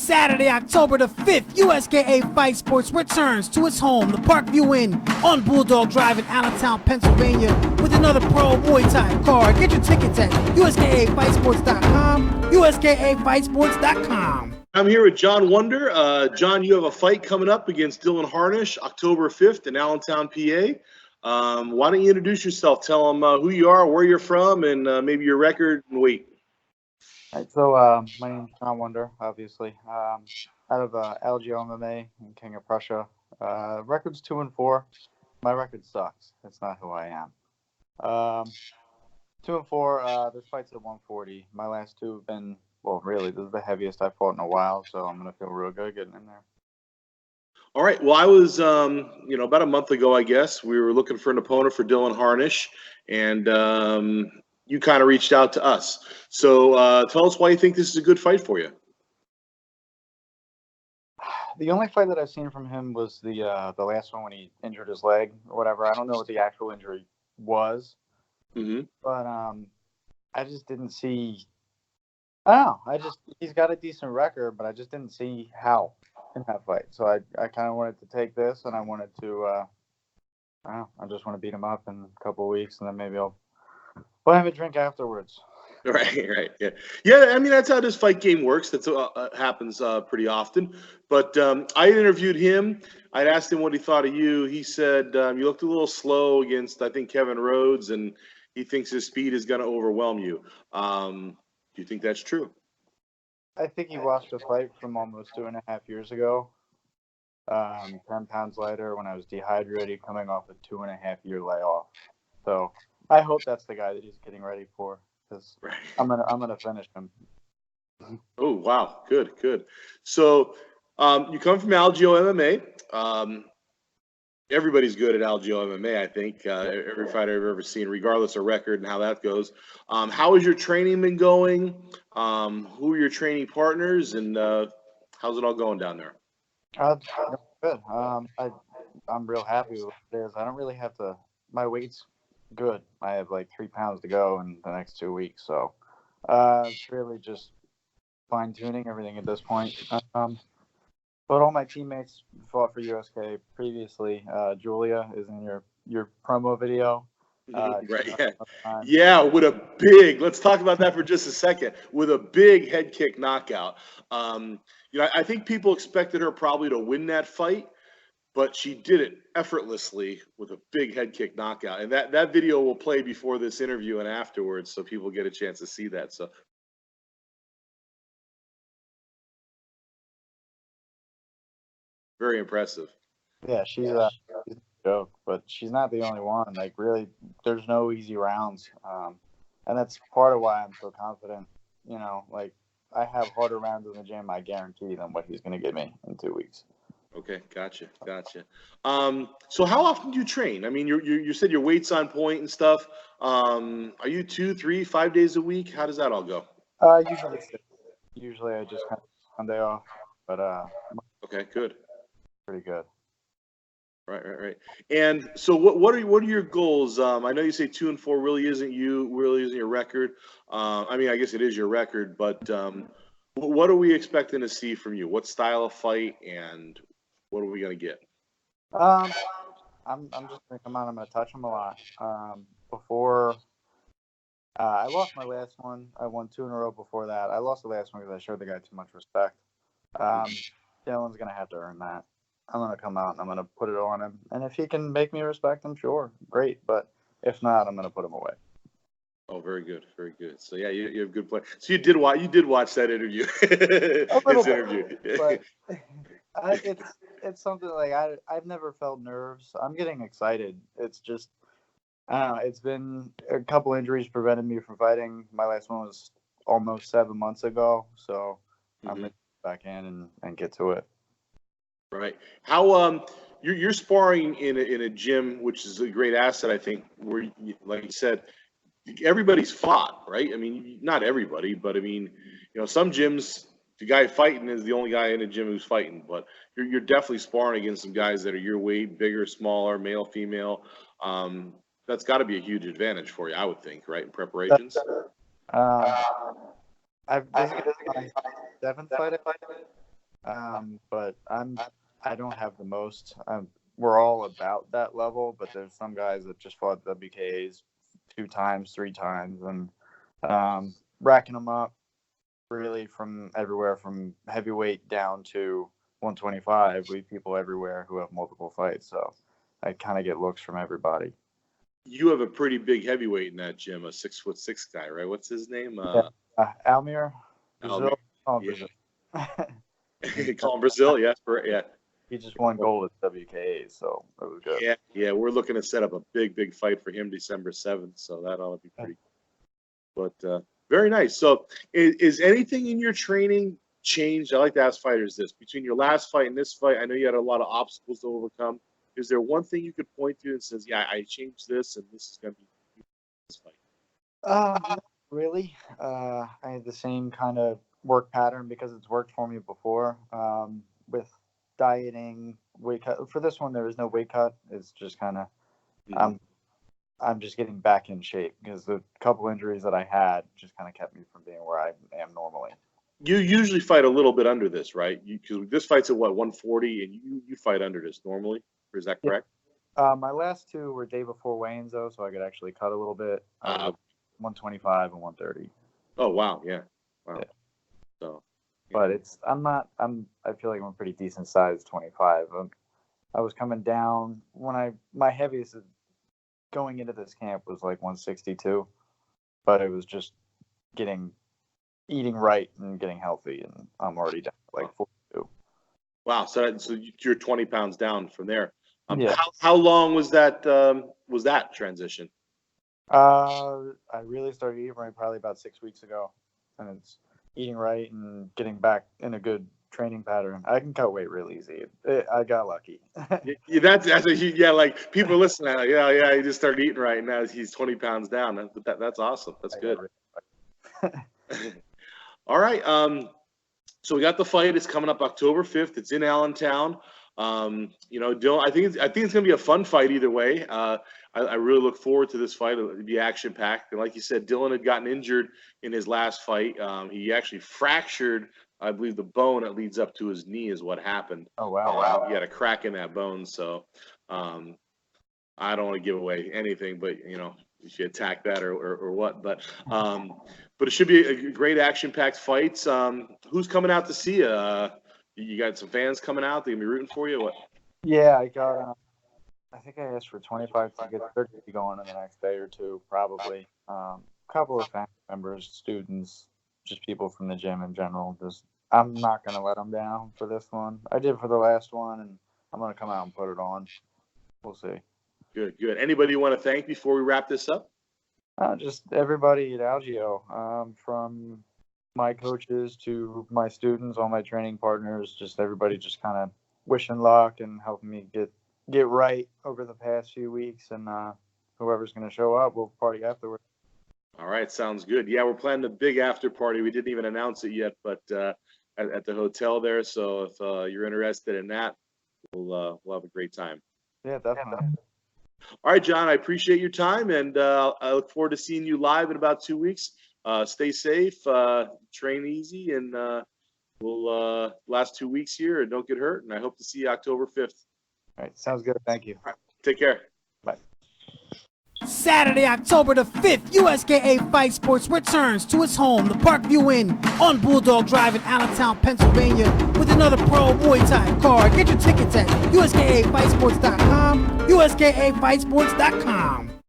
Saturday, October the 5th, USKA Fight Sports returns to its home, the Parkview Inn on Bulldog Drive in Allentown, Pennsylvania, with another pro Muay Thai card. Get your tickets at USKAFightsports.com, USKAFightsports.com. I'm here with John Wunder. John, you have a fight coming up against Dylan Harnish, October 5th in Allentown, PA. Why don't you introduce yourself? Tell them who you are, where you're from, and maybe your record and weight. All right, so my name's John Wunder, obviously. Out of LGO MMA in King of Prussia. Record's 2-4. My record sucks. That's not who I am. 2-4. This fight's at 140. My last two have been, well, really, this is the heaviest I've fought in a while, so I'm gonna feel real good getting in there. All right. Well, I was, about a month ago, I guess, we were looking for an opponent for Dylan Harnish, and you kind of reached out to us. So tell us why you think this is a good fight for you. The only fight that I've seen from him was the last one when he injured his leg or whatever. I don't know what the actual injury was, but I just didn't see. I don't know. He's got a decent record, but I just didn't see how in that fight. So I kind of wanted to take this, and I wanted to. I just want to beat him up in a couple of weeks, and then maybe I'll buy him a drink afterwards. Right, yeah. I mean, that's how this fight game works. That's happens pretty often. But I interviewed him. I'd asked him what he thought of you. He said you looked a little slow against, I think, Kevin Rhodes, and he thinks his speed is going to overwhelm you. Do you think that's true? I think he watched a fight from almost 2.5 years ago. 10 pounds lighter when I was dehydrated, coming off a 2.5-year layoff. So I hope that's the guy that he's getting ready for. Right. I'm gonna finish him. Oh wow, good. So you come from Algeo MMA. Everybody's good at Algeo MMA, I think. Every fighter I've ever seen, regardless of record and how that goes. How has your training been going? Who are your training partners, and how's it all going down there? Good. I'm real happy with this. I don't really have to. My weight's good. I have like 3 pounds to go in the next 2 weeks, so it's really just fine tuning everything at this point. But all my teammates fought for USK previously. Julia is in your promo video. Right. Yeah, with a big. Let's talk about that for just a second. With a big head kick knockout. I think people expected her probably to win that fight, but she did it effortlessly with a big head kick knockout. And that video will play before this interview and afterwards, so people get a chance to see that. So very impressive. Yeah, she's a joke, but she's not the only one. Like, really, there's no easy rounds. And that's part of why I'm so confident. Like, I have harder rounds in the gym, I guarantee, than what he's going to give me in 2 weeks. Okay, gotcha. So how often do you train? I mean, you said your weight's on point and stuff. Are you 2, 3, 5 days a week? How does that all go? Usually 6. Usually I just kind of one day off, but okay, good. Pretty good. Right. And so what are your goals? I know you say 2-4 really isn't your record. I mean, I guess it is your record, but what are we expecting to see from you? What style of fight, and what are we gonna get? I'm just gonna come out. I'm gonna touch him a lot. Before I lost my last one, I won 2 in a row before that. I lost the last one because I showed the guy too much respect. Dylan's gonna have to earn that. I'm gonna come out and I'm gonna put it on him. And if he can make me respect him, sure, great. But if not, I'm gonna put him away. Oh, very good. So yeah, you have good play. So you did watch that interview. A little bit, but it's something like I've never felt nerves. I'm getting excited. It's just I don't know. It's been a couple injuries prevented me from fighting. My last one was almost 7 months ago, so I'm gonna get back in and get to it. Right. How you're sparring in a gym, which is a great asset, I think. Where, like you said, everybody's fought, right? I mean, not everybody, but I mean, some gyms, the guy fighting is the only guy in the gym who's fighting. But you're definitely sparring against some guys that are your weight, bigger, smaller, male, female. That's got to be a huge advantage for you, I would think, right? In preparations. This is my 7th fight. But I don't have the most. We're all about that level, but there's some guys that just fought WKAs 2 times, 3 times, and racking them up really from everywhere from heavyweight down to 125. We have people everywhere who have multiple fights, so I kind of get looks from everybody. You have a pretty big heavyweight in that gym, a 6'6" guy, right? What's his name? Almir. Brazil. Brazil. Call him Brazil, yeah. He just won gold at WKA, so it was good. Yeah. We're looking to set up a big fight for him December 7th, so that ought to be pretty cool. But very nice. So is anything in your training changed? I like to ask fighters this. Between your last fight and this fight, I know you had a lot of obstacles to overcome. Is there one thing you could point to and says, yeah, I changed this and this is going to be this fight? Not really. I had the same kind of work pattern because it's worked for me before with dieting, weight cut. For this one, there is no weight cut. It's just kind of I'm just getting back in shape because the couple injuries that I had just kind of kept me from being where I am normally. You usually fight a little bit under this, right? Because this fight's at 140, and you fight under this normally, or is that correct? My last 2 were day before weigh-ins though, so I could actually cut a little bit. 125 and 130. Oh wow, yeah, wow. Yeah. So, but I feel like I'm a pretty decent size 25. I was coming down when my heaviest going into this camp was like 162, but it was just eating right and getting healthy, and I'm already down to like 42. Wow, so you're 20 pounds down from there. Yeah. How long was that transition? I really started eating right probably about 6 weeks ago, and it's eating right and getting back in a good training pattern. I can cut weight real easy. I got lucky. Yeah, like people listening, like, yeah, he just started eating right, and now he's 20 pounds down. That's awesome. That's good. All right. So we got the fight. It's coming up October 5th. It's in Allentown. Dylan, I think it's gonna be a fun fight either way. I really look forward to this fight. It'll be action packed. And like you said, Dylan had gotten injured in his last fight. He actually fractured, I believe, the bone that leads up to his knee is what happened. Oh wow! He had a crack in that bone. So I don't want to give away anything, but if you attack that or what. But it should be a great action packed fight. Who's coming out to see you? You got some fans coming out? They're gonna be rooting for you? What? Yeah, I got. I think I asked for 25 tickets. They're going to be going in the next day or two, probably. A couple of family members, students, just people from the gym in general. I'm not going to let them down for this one. I did for the last one, and I'm going to come out and put it on. We'll see. Good. Anybody you want to thank before we wrap this up? Just everybody at Algio, from my coaches to my students, all my training partners, just everybody just kind of wishing luck and helping me get right over the past few weeks, and whoever's going to show up, we'll party afterwards. All right, sounds good. Yeah, we're planning a big after party. We didn't even announce it yet, but at the hotel there. So if you're interested in that, we'll have a great time. Yeah, definitely. All right, John, I appreciate your time, and I look forward to seeing you live in about 2 weeks. Stay safe, train easy, and we'll last 2 weeks here, and don't get hurt. And I hope to see you October 5th. All right, sounds good. Thank you. All right, take care. Bye. Saturday, October the 5th, USKA Fight Sports returns to its home, the Parkview Inn, on Bulldog Drive in Allentown, Pennsylvania, with another pro Muay Thai card. Get your tickets at USKAFightsports.com, USKAFightsports.com.